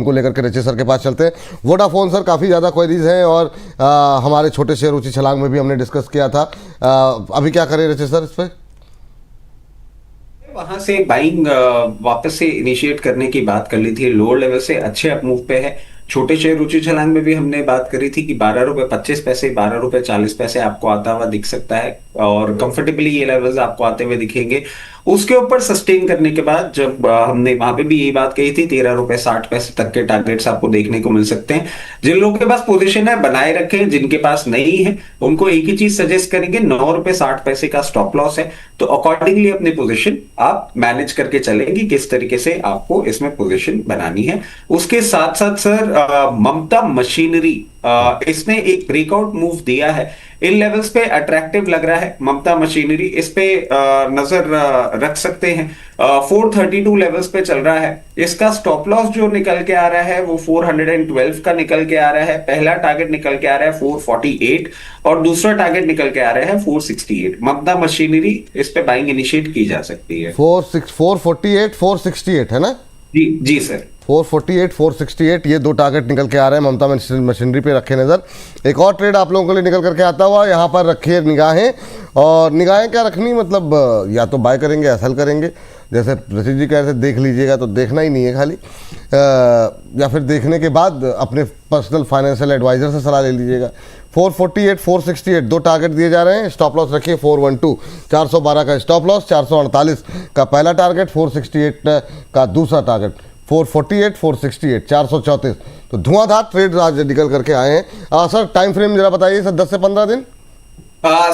को लेकर के रचित सर के पास चलते हैं। वोडाफोन सर, काफ़ी ज़्यादा क्वेरीज हैं और हमारे छोटे शेयर ऊंची छलांग में भी हमने डिस्कस किया था। अभी क्या करें रचित सर इस पर? वहां से बाइंग वापस से इनिशिएट करने की बात कर ली थी, लोअर लेवल से अच्छे अप मूव पे है। छोटे शेयर ऊंची छलांग में भी हमने बात करी थी कि 12 रुपए 25 पैसे 12 रुपए 40 पैसे आपको आता हुआ दिख सकता है और कंफर्टेबली ये लेवल्स आपको आते हुए दिखेंगे। उसके ऊपर सस्टेन करने के बाद जब हमने वहां पे भी यही बात कही थी, 13 रुपए 60 पैसे तक के टारगेट्स आपको देखने को मिल सकते हैं। जिन लोगों के पास पोजीशन है बनाए रखें, जिनके पास नहीं है उनको एक ही चीज सजेस्ट करेंगे, 9 रुपए 60 पैसे का स्टॉप लॉस है, तो अकॉर्डिंगली अपनी पोजीशन आप मैनेज करके चलेंगे किस तरीके से आपको इसमें पोजीशन बनानी है। उसके साथ साथ सर ममता मशीनरी इसने एक ब्रेकआउट मूव दिया है, इन लेवल्स पे अट्रैक्टिव लग रहा है। ममता मशीनरी इस पे नजर रख सकते हैं। 432 लेवल्स पे चल रहा है। इसका स्टॉप लॉस जो निकल के आ रहा है वो 412 का निकल के आ रहा है। पहला टारगेट निकल के आ रहा है 448 और दूसरा टारगेट निकल के आ रहा है 468। ममता मशीनरी इस पे बाइंग इनिशिएट की जा सकती है। 448 468 है ना? जी जी सर, 448 468 ये दो टारगेट निकल के आ रहे हैं। ममता मशीनरी पे रखे नज़र। एक और ट्रेड आप लोगों के लिए निकल करके आता हुआ, यहाँ पर रखिए निगाहें। और निगाहें क्या रखनी, मतलब या तो बाय करेंगे या सेल करेंगे। जैसे रचित जी कह रहे थे देख लीजिएगा, तो देखना ही नहीं है खाली, या फिर देखने के बाद अपने पर्सनल फाइनेंशियल एडवाइजर से सलाह ले लीजिएगा। 448 468 दो टारगेट दिए जा रहे हैं। स्टॉप लॉस रखिए 412, 412 का स्टॉप लॉस, 448 का पहला टारगेट, 468 का दूसरा टारगेट। 448 468 434। तो धुआंधार ट्रेड आज निकल करके आए हैं। सर टाइम फ्रेम जरा बताइए सर, 10 से 15 दिन।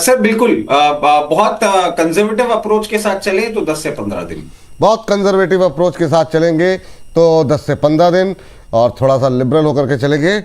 सर बिल्कुल, बहुत कंजर्वेटिव अप्रोच के साथ चले तो 10 से 15 दिन। बहुत कंजर्वेटिव अप्रोच के साथ चलेंगे तो 10 से 15 दिन, और थोड़ा सा लिबरल होकर के चलेंगे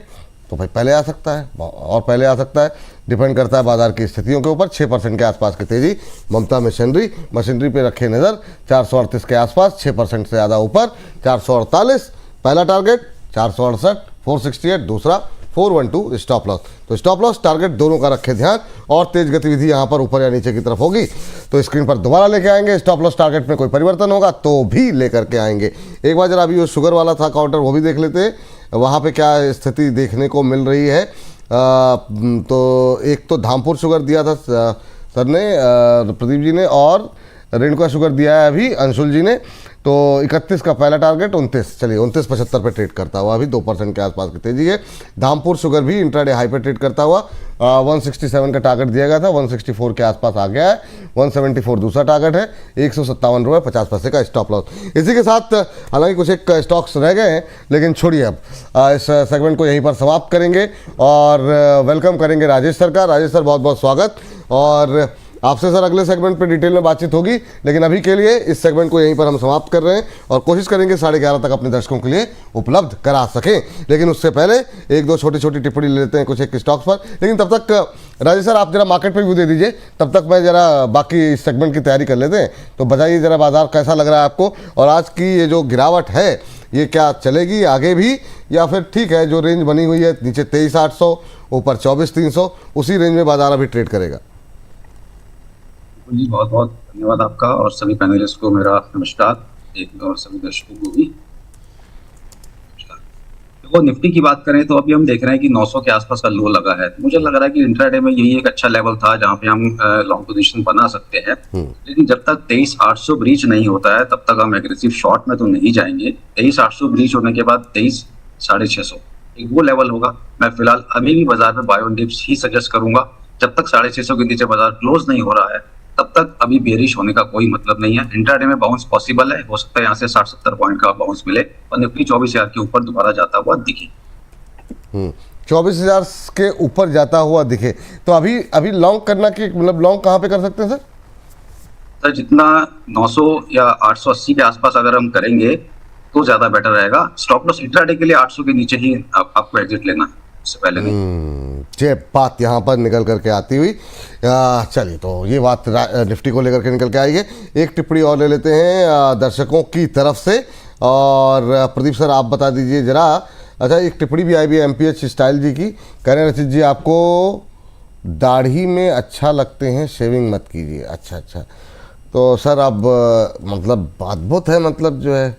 तो भाई पहले आ सकता है और पहले आ सकता है। डिपेंड करता है बाजार की स्थितियों के ऊपर। 6% के आसपास की तेजी ममता मशीनरी पे रखे नज़र। 438 के आसपास, 6% से ज़्यादा ऊपर। 448 पहला टारगेट, 468 468 दूसरा, 412 स्टॉप लॉस। तो स्टॉप लॉस टारगेट दोनों का रखे ध्यान। और तेज गतिविधि यहाँ पर ऊपर या नीचे की तरफ होगी तो स्क्रीन पर दोबारा लेके आएंगे। स्टॉप लॉस टारगेट में कोई परिवर्तन होगा तो भी लेकर के आएंगे। एक बार जरा अभी वो शुगर वाला था काउंटर, वो भी देख लेते हैं वहाँ पे क्या स्थिति देखने को मिल रही है। तो एक तो धामपुर शुगर दिया था सर ने, प्रदीप जी ने, और रेणुका शुगर दिया है अभी अंशुल जी ने। तो 31 का पहला टारगेट, 29, चलिए 29.75 पे ट्रेड करता हुआ अभी 2% के आसपास की तेजी है। धामपुर शुगर भी इंट्राडे हाई पे ट्रेड करता हुआ 167 का टारगेट दिया गया था, 164 के आसपास आ गया है। 174 दूसरा टारगेट है। 157 रुपये 50 पैसे का स्टॉप लॉस। इसी के साथ हालांकि कुछ एक स्टॉक्स रह गए हैं, लेकिन छोड़िए, अब इस सेगमेंट को यहीं पर समाप्त करेंगे और वेलकम करेंगे राजेश सर का। राजेश सर बहुत बहुत स्वागत। और आपसे सर अगले सेगमेंट पे डिटेल में बातचीत होगी, लेकिन अभी के लिए इस सेगमेंट को यहीं पर हम समाप्त कर रहे हैं और कोशिश करेंगे 11:30 तक अपने दर्शकों के लिए उपलब्ध करा सकें। लेकिन उससे पहले एक दो छोटी छोटी टिप्पणी ले लेते हैं कुछ एक स्टॉक्स पर। लेकिन तब तक राजेश सर आप जरा मार्केट पे व्यू दे दीजिए, तब तक मैं जरा बाकी इस सेगमेंट की तैयारी कर लेते हैं। तो बताइए जरा बाजार कैसा लग रहा है आपको, और आज की ये जो गिरावट है ये क्या चलेगी आगे भी, या फिर ठीक है जो रेंज बनी हुई है नीचे 23,800 ऊपर 24,300 उसी रेंज में बाजार अभी ट्रेड करेगा? जी बहुत बहुत धन्यवाद आपका और सभी पैनलिस्ट को मेरा नमस्कार, एक और सभी दर्शकों को भी नमस्कार। देखो निफ्टी की बात करें तो अभी हम देख रहे हैं कि 900 के आसपास का लो लगा है। मुझे लग रहा है कि इंट्राडे में यही एक अच्छा लेवल था जहां पे हम लॉन्ग पोजीशन बना सकते हैं। लेकिन जब तक 23,800 ब्रीच नहीं होता है तब तक हम एग्रेसिव शॉर्ट में तो नहीं जाएंगे। 23,800 ब्रीच होने के बाद 23,650 एक वो लेवल होगा। मैं फिलहाल अभी भी बाजार में बाय ऑन डिप्स ही सजेस्ट करूंगा। जब तक 650 के नीचे बाजार क्लोज नहीं हो रहा है तब तक अभी बेरिश होने का कोई मतलब नहीं है। इंट्राडे में बाउंस पॉसिबल है, हो सकता है यहाँ से 60-70 पॉइंट का बाउंस मिले और निफ्टी 24,000 के ऊपर दोबारा जाता हुआ दिखे। 24,000 के ऊपर जाता हुआ दिखे तो अभी लॉन्ग करना की, मतलब लॉन्ग कहाँ पे कर सकते हैं सर? सर जितना 900 या 880 के आसपास अगर हम करेंगे तो ज्यादा बेटर रहेगा। स्टॉप लॉस इंट्राडे के लिए 800 के नीचे ही आपको एग्जिट लेना है, उससे पहले नहीं। ये बात यहाँ पर निकल करके आती हुई, चलिए तो ये बात निफ्टी को लेकर के निकल के आई है। एक टिप्पणी और ले लेते हैं दर्शकों की तरफ से, और प्रदीप सर आप बता दीजिए जरा। अच्छा, एक टिप्पणी भी आई भी MPH स्टाइल जी की, कह रहे हैं रचित जी आपको दाढ़ी में अच्छा लगते हैं, शेविंग मत कीजिए। अच्छा, तो सर अब मतलब अद्भुत है, मतलब जो है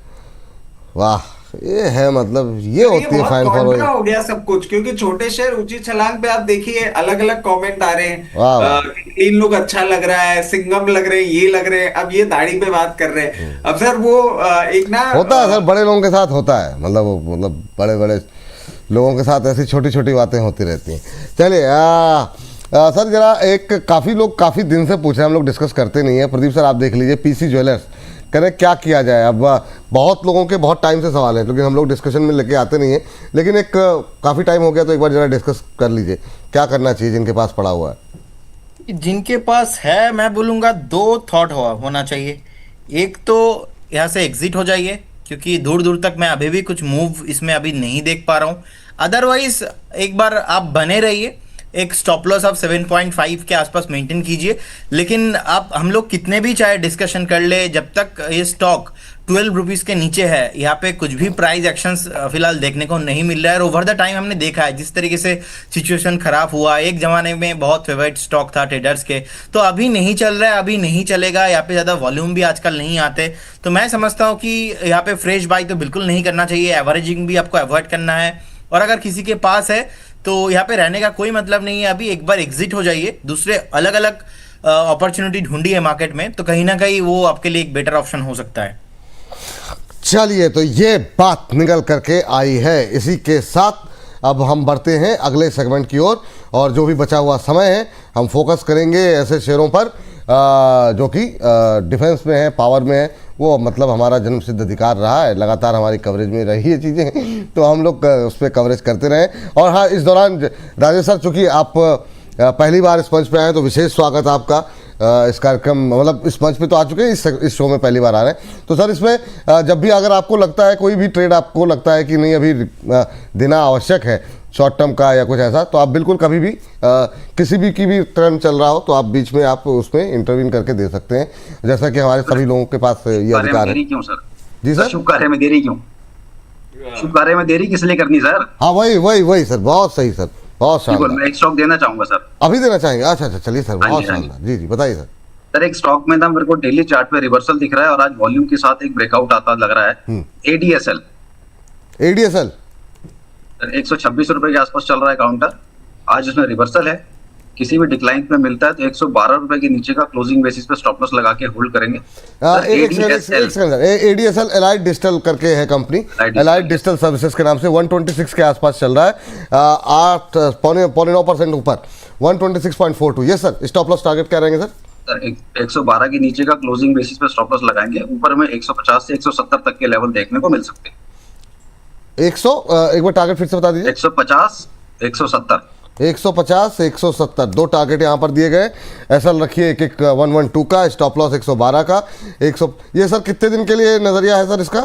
वाह, ये है मतलब ये होती है बहुत फाइन कॉन्ट्रा फॉलोइंग। हो गया सब कुछ, क्योंकि छोटे शहर ऊंची छलांग पे आप देखिए अलग अलग कमेंट आ रहे हैं। वाह वाह। इन लोग अच्छा लग रहा है, सिंगम लग रहे हैं, ये लग रहे हैं, अब ये दाढ़ी पे बात कर रहे हैं। अब सर वो एक ना होता है सर, बड़े लोगों के साथ होता है, मतलब बड़े बड़े लोगों के साथ ऐसी छोटी छोटी बातें होती रहती हैं। चलिए सर जरा एक काफ़ी लोग काफ़ी दिन से पूछ रहे हैं, हम लोग डिस्कस करते नहीं है। प्रदीप सर आप देख लीजिए, पीसी ज्वेलर्स करें क्या किया जाए। अब बहुत लोगों के बहुत टाइम से सवाल है, लेकिन हम लोग डिस्कशन में लेके आते नहीं है, लेकिन एक काफ़ी टाइम हो गया तो एक बार जरा डिस्कस कर लीजिए क्या करना चाहिए जिनके पास पड़ा हुआ है। जिनके पास है, मैं बोलूँगा दो थॉट होना चाहिए। एक तो यहाँ से एग्जिट हो जाइए, क्योंकि दूर दूर तक मैं अभी भी कुछ मूव इसमें अभी नहीं देख पा रहा हूँ। अदरवाइज एक बार आप बने रहिए, एक स्टॉप लॉस आप 7.5 के आसपास मेंटेन कीजिए। लेकिन आप हम लोग कितने भी चाहे डिस्कशन कर ले, जब तक ये स्टॉक 12 रुपीज़ के नीचे है, यहाँ पे कुछ भी प्राइस एक्शंस फिलहाल देखने को नहीं मिल रहा है। और ओवर द टाइम हमने देखा है जिस तरीके से सिचुएशन खराब हुआ, एक जमाने में बहुत फेवरेट स्टॉक था ट्रेडर्स के, तो अभी नहीं चल रहा है, अभी नहीं चलेगा। यहाँ पे ज़्यादा वॉल्यूम भी आजकल नहीं आते, तो मैं समझता हूँ कि यहाँ पे फ्रेश बाई तो बिल्कुल नहीं करना चाहिए, एवरेजिंग भी आपको अवॉइड करना है। और अगर किसी के पास है तो यहाँ पे रहने का कोई मतलब नहीं है, अभी एक बार एग्जिट हो जाइए, दूसरे अलग अलग अपॉर्चुनिटी ढूंढी है मार्केट में, तो कहीं ना कहीं वो आपके लिए एक बेटर ऑप्शन हो सकता है। चलिए तो ये बात निकल करके आई है। इसी के साथ अब हम बढ़ते हैं अगले सेगमेंट की ओर, और जो भी बचा हुआ समय है हम फोकस करेंगे ऐसे शेयरों पर जो कि डिफेंस में है, पावर में है। वो मतलब हमारा जन्मसिद्ध अधिकार रहा है, लगातार हमारी कवरेज में रही है चीज़ें, तो हम लोग उस पर कवरेज करते रहें। और हाँ, इस दौरान राजेश सर चूँकि आप पहली बार इस मंच पे आए तो विशेष स्वागत आपका। इस कार्यक्रम मतलब इस मंच पे तो आ चुके हैं, इस शो में पहली बार आ रहे हैं, तो सर इसमें जब भी अगर आपको लगता है कोई भी ट्रेड आपको लगता है कि नहीं अभी देना आवश्यक है शॉर्ट टर्म का या कुछ ऐसा, तो आप बिल्कुल कभी भी किसी भी की भी ट्रेंड चल रहा हो तो आप बीच में आप उसमें इंटरवीन करके दे सकते हैं, जैसा कि हमारे सभी लोगों के पास ये अधिकार है। क्यों सर? जी सर, शुभ कार्य में देरी क्यों? शुभ कार्य में देरी किस लिए करनी सर? हाँ वही सर, बहुत सही सर, बहुत शानदार। मैं एक स्टॉक देना चाहूंगा सर। अभी देना चाहेंगे? अच्छा चलिए सर, बहुत हाँ जी। शानदार। जी बताइए सर। सर एक स्टॉक में था, मेरे को डेली चार्ट पे रिवर्सल दिख रहा है और आज वॉल्यूम के साथ एक ब्रेकआउट आता लग रहा है। ADSL सर 126 रुपए के आसपास चल रहा है काउंटर, आज उसमें रिवर्सल है। किसी भी डिक्लाइन में मिलता है तो 112 रुपए के नीचे का क्लोजिंग बेसिस पे स्टॉप लॉस लगा के होल्ड करेंगे। ADSL एलाइड डिजिटल करके है कंपनी, एलाइड डिजिटल सर्विसेज के नाम से 126 के आसपास चल रहा है, 8.9% ऊपर 126.42। Yes sir, stop loss target क्या रहेंगे सर? सर 112 के नीचे का क्लोजिंग बेसिस पे स्टॉप लॉस लगाएंगे, ऊपर में 150 से 170 तक के लेवल देखने को मिल सकते हैं। 100 एक बार टारगेट फिर से बता दीजिए। 150 170 150 से 170 दो टारगेट यहाँ पर दिए गए। ऐसा रखिए एक 112 का, स्टॉप लॉस 112 का 100। ये सर कितने दिन के लिए नजरिया है सर इसका?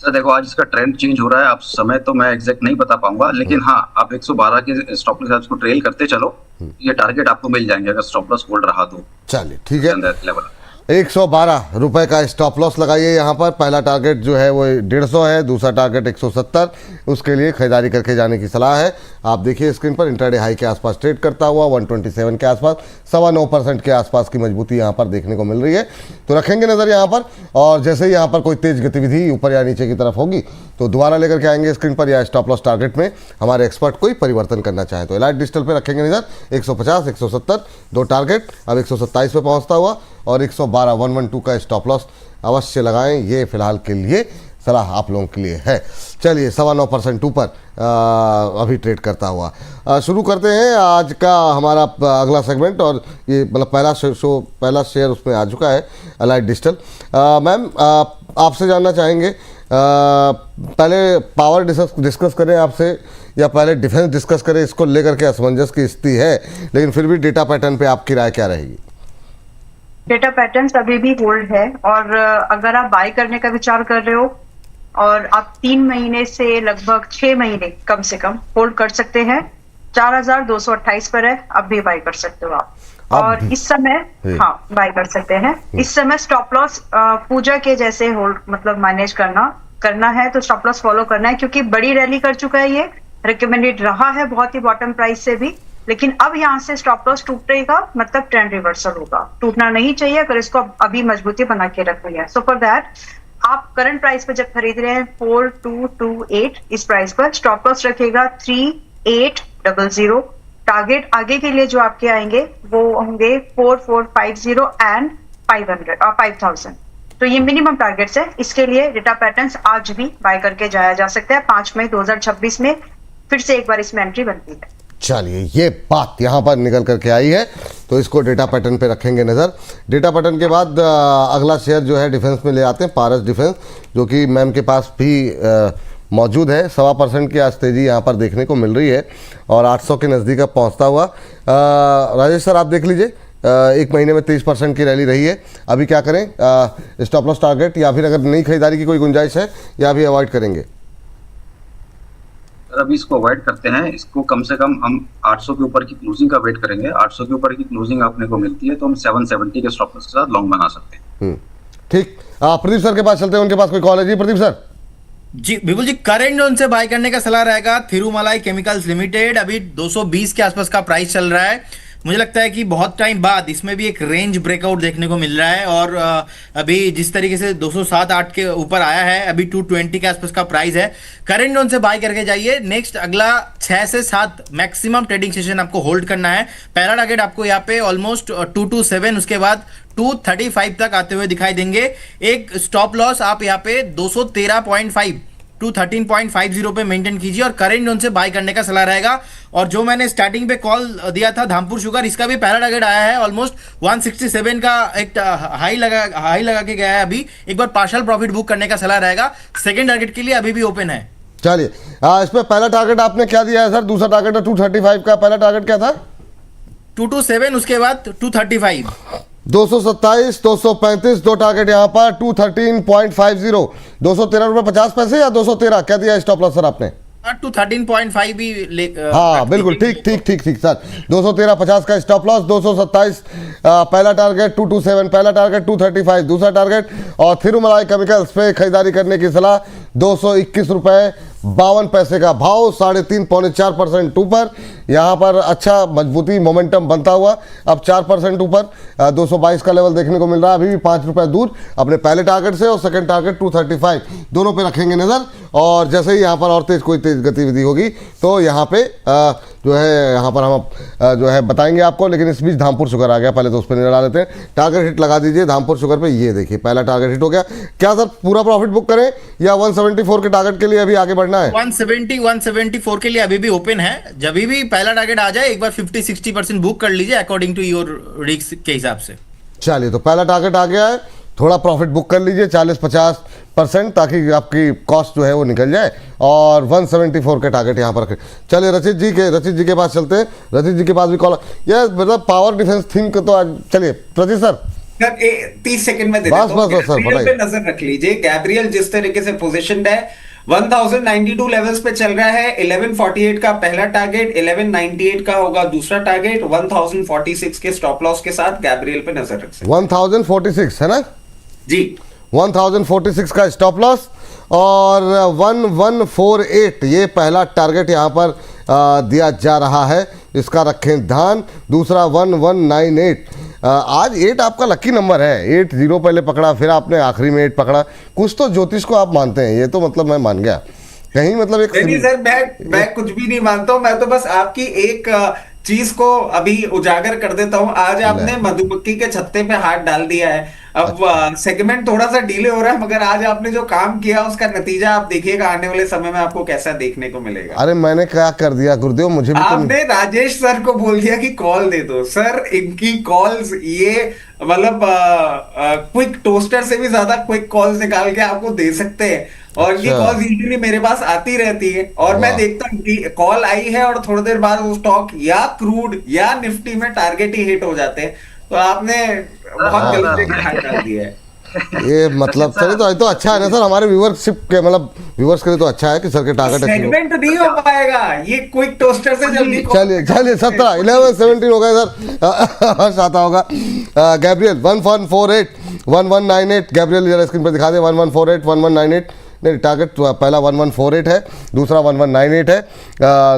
सर देखो आज इसका ट्रेंड चेंज हो रहा है, आप समय तो मैं एग्जैक्ट नहीं बता पाऊंगा, लेकिन हाँ आप 112 के स्टॉप लॉस को ट्रेल करते चलो, ये टारगेट आपको मिल जाएंगे अगर स्टॉप लॉस होल्ड रहा तो। चलिए ठीक है, लेवल 112 रुपए का स्टॉप लॉस लगाइए यहाँ पर। पहला टारगेट जो है वो 150 है, दूसरा टारगेट 170, उसके लिए खरीदारी करके जाने की सलाह है। आप देखिए स्क्रीन पर इंट्राडे हाई के आसपास ट्रेड करता हुआ 127 के आसपास 9.25% के आसपास की मजबूती यहाँ पर देखने को मिल रही है, तो रखेंगे नज़र यहाँ पर। और जैसे ही यहाँ पर कोई तेज गतिविधि ऊपर या नीचे की तरफ होगी तो दोबारा लेकर के आएंगे स्क्रीन पर, या स्टॉप लॉस टारगेट में हमारे एक्सपर्ट कोई परिवर्तन करना चाहे तो एलाइट डिजिटल पर रखेंगे नज़र। 150 170 दो टारगेट, अब 127 पे पहुँचता हुआ, और 112 112 का स्टॉप लॉस अवश्य लगाएं, ये फिलहाल के लिए सलाह आप लोगों के लिए है। चलिए 9.25% ऊपर अभी ट्रेड करता हुआ शुरू करते हैं आज का हमारा अगला सेगमेंट। और ये मतलब पहला शेयर उसमें आ चुका है एलाइट डिजिटल। मैम आपसे जानना चाहेंगे, पहले पावर डिस्कस करें आपसे या पहले डिफेंस डिस्कस करें? इसको लेकर के असमंजस की स्थिति है, लेकिन फिर भी डेटा पैटर्न पे आपकी राय क्या रहेगी? डेटा पैटर्न्स अभी भी होल्ड है, और अगर आप बाय करने का विचार कर रहे हो और आप 3 महीने से लगभग 6 महीने कम से कम होल्ड कर सकते हैं, 4228 पर है, अब भी बाय कर सकते हो आप। और इस समय हाँ बाय कर सकते हैं। इस समय स्टॉप लॉस पूजा के जैसे होल्ड मतलब मैनेज करना है, तो स्टॉप लॉस फॉलो करना है, क्योंकि बड़ी रैली कर चुका है, ये रिकमेंडेड रहा है बहुत ही बॉटम प्राइस से भी, लेकिन अब यहाँ से स्टॉप लॉस टूटेगा मतलब ट्रेंड रिवर्सल होगा, टूटना नहीं चाहिए अगर इसको अभी मजबूती बना के रखनी है। सो फॉर दैट आप करंट प्राइस पे जब खरीद रहे हैं 4228 इस प्राइस पर, स्टॉप लॉस रखेगा 3800, टारगेट आगे के लिए जो आपके आएंगे वो होंगे 4450 एंड 500 और 5000। तो ये मिनिमम टारगेट्स है, इसके लिए डेटा पैटर्न्स आज भी बाय करके जाया जा सकता है। 5 मई 2026 में फिर से एक बार इसमें एंट्री बनती है। चलिए, ये बात यहाँ पर निकल करके आई है, तो इसको डेटा पैटर्न पे रखेंगे नज़र। डेटा पैटर्न के बाद अगला शेयर जो है डिफेंस में ले आते हैं, पारस डिफेंस, जो कि मैम के पास भी मौजूद है। 1.25% की आज तेज़ी यहाँ पर देखने को मिल रही है और 800 के नज़दीक अब पहुँचता हुआ। राजेश सर, आप देख लीजिए, एक महीने में 23% की रैली रही है। अभी क्या करें, स्टॉप लॉस टारगेट या फिर अगर नई खरीदारी की कोई गुंजाइश है या अभी अवॉइड करेंगे? सर अभी इसको अवॉइड करते हैं। इसको कम से कम हम 800 के ऊपर की क्लोजिंग का वेट करेंगे। 800 के ऊपर की क्लोजिंग अपने को मिलती है तो हम 770 के स्टॉप लॉस के साथ लॉन्ग बना सकते हैं। ठीक, प्रदीप सर के पास चलते हैं, उनके पास कोई कॉल है जी? प्रदीप सर। जी बिल्कुल जी, करंट जोन से बाय करने का सलाह रहेगा थिरुमलाई केमिकल्स लिमिटेड। अभी 220 के आसपास का प्राइस चल रहा है। मुझे लगता है कि बहुत टाइम बाद इसमें भी एक रेंज ब्रेकआउट देखने को मिल रहा है और अभी जिस तरीके से 207-8 के ऊपर आया है, अभी 220 के आसपास का प्राइस है। करंट जोन से बाय करके जाइए। नेक्स्ट अगला 6 से 7 मैक्सिमम ट्रेडिंग सेशन आपको होल्ड करना है। पहला टारगेट आपको यहाँ पे ऑलमोस्ट 227, उसके बाद 235 तक आते हुए दिखाई देंगे। एक स्टॉप लॉस आप यहाँ पे 213.5 213.50 पे मेंटेन कीजिए और करंट जोन से बाय करने का सलाह रहेगा। और जो मैंने स्टार्टिंग पे कॉल दिया था धामपुर शुगर, इसका भी पहला टारगेट आया है, ऑलमोस्ट 167 का एक हाई लगा के गया है। अभी एक बार पार्शियल प्रॉफिट बुक करने का सलाह रहेगा। सेकंड टारगेट के लिए अभी भी ओपन है। चलिए, इसमें पहला टारगेट आपने क्या दिया है सर? दूसरा टारगेट है 235 का, पहला टारगेट क्या था? 227, उसके बाद 235। 227, 235, दो टारगेट यहाँ पर। 213.50, 213 रुपये 50 पैसे या 213 क्या दिया स्टॉप लॉस सर आपने? 213.5 भी हाँ बिल्कुल ठीक ठीक ठीक ठीक सर। 213.50 का स्टॉप लॉस। 227 पहला टारगेट, 227 पहला टारगेट, 235 दूसरा टारगेट। और थिरुमलाई केमिकल्स पे खरीदारी करने की सलाह। 221 रुपये 52 पैसे का भाव, 3.5 पौने 4% ऊपर। यहाँ पर अच्छा मजबूती मोमेंटम बनता हुआ अब 4% ऊपर। 222 का लेवल देखने को मिल रहा है, अभी भी 5 रुपये दूर अपने पहले टारगेट से। और सेकंड टारगेट 235, दोनों पे रखेंगे नज़र। और जैसे ही यहाँ पर और कोई तेज गतिविधि होगी तो यहाँ पे जो है यहाँ पर हम जो है बताएंगे आपको। लेकिन इस बीच धामपुर शुगर आ गया, पहले तो उस पर नजर डाल लेते हैं। टारगेट हिट लगा दीजिए धामपुर शुगर पे। ये देखिए पहला टारगेट हिट हो गया। क्या सर पूरा प्रॉफिट बुक करें या 174 के टारगेट के लिए अभी आगे बढ़ना है? 174 के लिए अभी भी ओपन है। जब भी पहला टारगेट आ जाए एक बार 50-60% बुक कर लीजिए अकॉर्डिंग टू योर रिस्क के हिसाब से। चलिए, तो पहला टारगेट आ गया है, थोड़ा प्रॉफिट बुक कर लीजिए 40-50% ताकि आपकी कॉस्ट जो है वो निकल जाए। और 174 के टारगेट यहाँ पर। चलिए रचित जी के पास चलते हैं। रचित जी के पास भी कॉल, ये मतलब पावर डिफेंस थीम को तो चलिए प्रतीक सर 30 सेकंड में दे बस देता हूं। बस सर गैब्रियल पे नजर रख लीजिए। गैब्रियल जिस तरीके से पोजीशनड है 1092 लेवल्स पे चल रहा है। 1148 का पहला टारगेट, 1198 का होगा दूसरा टारगेट। 1046 के स्टॉप लॉस के साथ गैब्रियल पे नजर रख सकते हैं। 1046 है ना जी, 1046 का स्टॉप लॉस और 1148 ये पहला टारगेट यहाँ पर दिया जा रहा है, इसका रखें ध्यान। दूसरा 1198। आज 8 आपका लकी नंबर है। 80 पहले पकड़ा, फिर आपने आखिरी में 8 पकड़ा। कुछ तो ज्योतिष को आप मानते हैं, ये तो मतलब मैं मान गया कहीं मतलब एक नहीं सर, मैं कुछ भी नहीं मानता हूं। मैं तो बस आपकी एक चीज को अभी उजागर कर देता हूं। आज आपने मधुमक्खी के छत्ते पे हाथ डाल दिया है। अब सेगमेंट थोड़ा सा डिले हो रहा है, मगर आज आपने जो काम किया उसका नतीजा आप देखिएगा आने वाले समय में आपको कैसा देखने को मिलेगा। अरे मैंने क्या कर दिया गुरुदेव, मुझे भी आपने राजेश सर को बोल दिया कि कॉल दे दो। सर इनकी कॉल्स ये मतलब क्विक टोस्टर से भी ज्यादा क्विक कॉल्स निकाल के आपको दे सकते हैं। और ये कॉल्स यूजुअली मेरे पास आती रहती है और मैं देखता हूँ कि कॉल आई है और थोड़ी देर बाद वो स्टॉक या क्रूड या निफ्टी में टारगेट ही हिट हो जाते हैं। तो आपने बहुत गलत जगह हाथ डाल दिया है। ये मतलब सर तो अच्छा है ना सर, हमारे व्यूअरशिप के मतलब व्यूअर्स के लिए तो अच्छा है कि सर के टारगेट सेगमेंट नहीं हो पाएगा ये क्विक टोस्टर से जल्दी। चलिए 17 11 17 हो गए सर। हर्ष आता होगा। गैब्रियल 1148 1198 गैब्रियल जरा स्क्रीन पर दिखा दे। 1148 1198 नहीं, टारगेट पहला 1148 है, दूसरा 1198 है,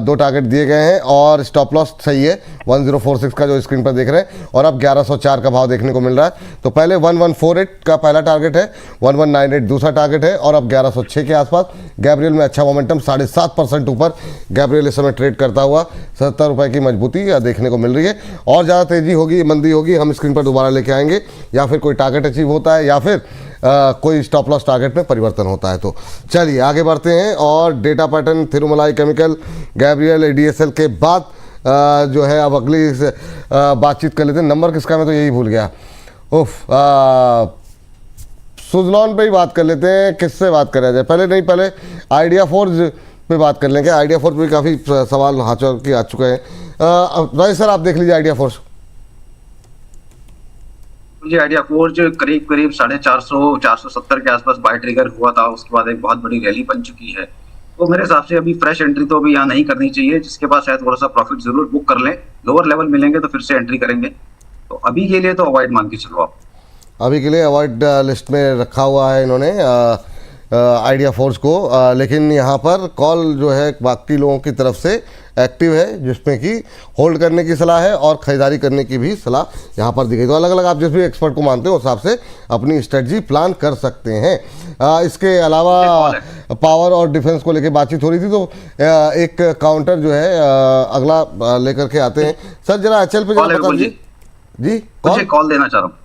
दो टारगेट दिए गए हैं और स्टॉप लॉस सही है 1046 का जो स्क्रीन पर देख रहे हैं, और अब 1104 का भाव देखने को मिल रहा है। तो पहले 1148 का पहला टारगेट है, 1198 दूसरा टारगेट है, और अब 1106 के आसपास। गैब्रियल में अच्छा मोमेंटम, 7.5% ऊपर गैब्रियल इस समय ट्रेड करता हुआ, 70 रुपये की मजबूती देखने को मिल रही है। और ज़्यादा तेज़ी होगी, मंदी होगी, हम स्क्रीन पर दोबारा लेके आएंगे, या फिर कोई टारगेट अचीव होता है या फिर कोई स्टॉप लॉस टारगेट में परिवर्तन होता है। तो चलिए आगे बढ़ते हैं और data pattern Thirumalai chemical, Gabriel, ADSL के बाद जो है अब अगली बातचीत कर लेते हैं। नंबर किसका, मैं तो यही भूल गया, उफ, सुजलॉन पे ही बात कर लेते हैं। किससे बात करा जाए, पहले आइडिया फोर्ज पे बात कर लेंगे। आइडिया फोर्ज पे काफ़ी सवाल हाथों के आ चुके हैं। राजेश सर, आप देख लीजिए आइडिया फोर्ज। मुझे आइडिया फोर्ज करीब 450 470 के आसपास बाय ट्रिगर हुआ था, उसके बाद एक बहुत बड़ी रैली बन चुकी है। तो मेरे हिसाब से अभी फ्रेश एंट्री तो अभी यहाँ नहीं करनी चाहिए, जिसके बाद शायद थोड़ा सा प्रॉफिट जरूर बुक कर लें, लोअर लेवल मिलेंगे तो फिर से एंट्री करेंगे। तो अभी के लिए तो अवॉइड मान के चलो आप। अभी के लिए अवॉइड लिस्ट में रखा हुआ है इन्होंने आइडिया फोर्स को, लेकिन यहाँ पर कॉल जो है बाकी लोगों की तरफ से एक्टिव है, जिसमें कि होल्ड करने की सलाह है और ख़रीदारी करने की भी सलाह यहाँ पर दी गई। तो अलग अलग आप जिस भी एक्सपर्ट को मानते हो उस हिसाब से अपनी स्ट्रेटजी प्लान कर सकते हैं। इसके अलावा पावर और डिफेंस को लेकर बातचीत हो रही थी, तो एक काउंटर जो है अगला लेकर के आते हैं। सर जरा एचएल पे जरा बता दीजिए। जी कॉल देना चाह रहा हूँ,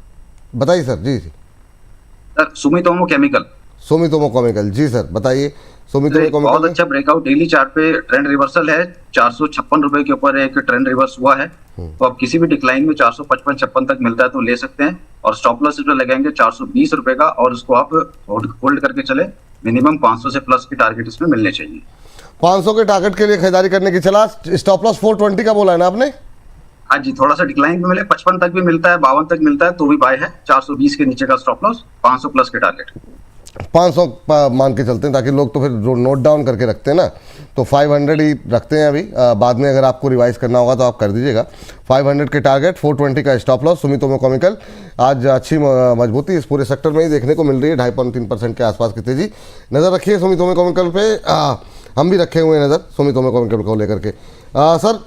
बताइए सर। जी जी sir, Sumitomo Chemical. Sumitomo Chemical, जी सर बताइए। सुमितोमो केमिकल बहुत अच्छा ब्रेकआउट, डेली चार्ट पे ट्रेंड रिवर्सल है, 456 रुपए के ऊपर एक ट्रेंड रिवर्स हुआ है। तो अब किसी भी डिक्लाइन में 455-56 तक मिलता है तो ले सकते हैं, और स्टॉप लॉस इसमें लगाएंगे 420 रुपए का, और उसको आप होल्ड करके चले। मिनिमम 500 से प्लस की टारगेट इसमें मिलने चाहिए। 500 के टारगेट के लिए खरीदारी करने की सलाह। स्टॉप लॉस 420 का बोला है ना आपने? हाँ जी, थोड़ा सा डिक्लाइन भी मिले, 55 तक भी मिलता है, 52 तक मिलता है तो भी बाय है। 420 के नीचे का स्टॉप लॉस, 500 प्लस के टारगेट। 500 मान के चलते हैं, ताकि लोग तो फिर नोट डाउन करके रखते हैं ना, तो 500 ही रखते हैं अभी। बाद में अगर आपको रिवाइज करना होगा तो आप कर दीजिएगा। 500 के टारगेट, 420 का स्टॉप लॉस। सुमितोमो केमिकल आज अच्छी मजबूती इस पूरे सेक्टर में ही देखने को मिल रही है, 2.5-3% के आसपास की तेजी। नज़र रखिए सुमितोमो केमिकल पे, हम भी रखे हुए हैं नज़र सुमितोमो केमिकल को लेकर के। सर